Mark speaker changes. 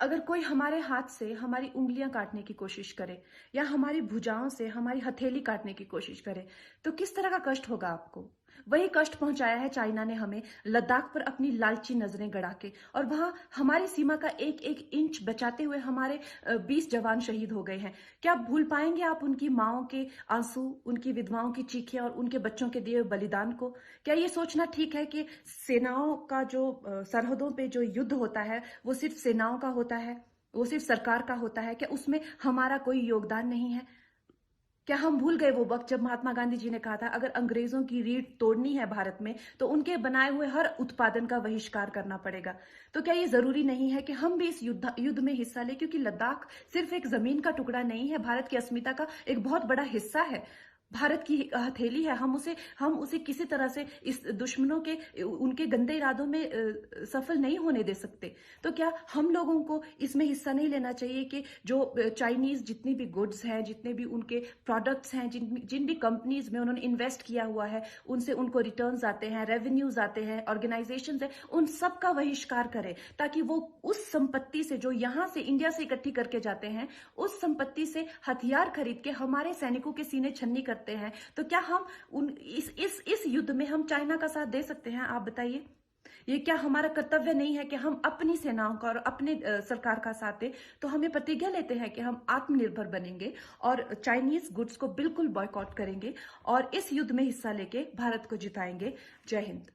Speaker 1: अगर कोई हमारे हाथ से हमारी उंगलियां काटने की कोशिश करे या हमारी भुजाओं से हमारी हथेली काटने की कोशिश करे तो किस तरह का कष्ट होगा आपको। वही कष्ट पहुंचाया है चाइना ने हमें लद्दाख पर अपनी लालची नजरें गड़ा के, और वहां हमारी सीमा का एक एक इंच बचाते हुए हमारे 20 जवान शहीद हो गए हैं। क्या भूल पाएंगे आप उनकी माओं के आंसू, उनकी विधवाओं की चीखें और उनके बच्चों के दिए हुए बलिदान को? क्या ये सोचना ठीक है कि सेनाओं का जो सरहदों पे जो युद्ध होता है वो सिर्फ सेनाओं का होता है, वो सिर्फ सरकार का होता है? क्या उसमें हमारा कोई योगदान नहीं है? क्या हम भूल गए वो वक्त जब महात्मा गांधी जी ने कहा था अगर अंग्रेजों की रीढ़ तोड़नी है भारत में तो उनके बनाए हुए हर उत्पादन का बहिष्कार करना पड़ेगा? तो क्या ये जरूरी नहीं है कि हम भी इस युद्ध में हिस्सा लें, क्योंकि लद्दाख सिर्फ एक जमीन का टुकड़ा नहीं है, भारत की अस्मिता का एक बहुत बड़ा हिस्सा है, भारत की हथेली है। हम उसे किसी तरह से इस दुश्मनों के उनके गंदे इरादों में सफल नहीं होने दे सकते। तो क्या हम लोगों को इसमें हिस्सा नहीं लेना चाहिए कि जो चाइनीज जितनी भी गुड्स हैं, जितने भी उनके प्रोडक्ट्स हैं, जिन जिन भी कंपनीज में उन्होंने इन्वेस्ट किया हुआ है, उनसे उनको रिटर्न्स आते हैं, रेवेन्यूज आते हैं, ऑर्गेनाइजेशन है, उन सब का बहिष्कार करें, ताकि वो उस संपत्ति से जो यहां से इंडिया से इकट्ठी करके जाते हैं, उस संपत्ति से हथियार खरीद के हमारे सैनिकों के सीने छन्नी करते हैं। तो क्या हम उन इस युद्ध में हम चाइना का साथ दे सकते हैं? आप बताइए। ये क्या हमारा कर्तव्य नहीं है कि हम अपनी सेनाओं का और अपने सरकार का साथ दें? तो हमें प्रतिज्ञा लेते हैं कि हम आत्मनिर्भर बनेंगे और चाइनीज गुड्स को बिल्कुल बॉयकॉट करेंगे और इस युद्ध में हिस्सा लेके भारत को जिताएंगे। जय हिंद।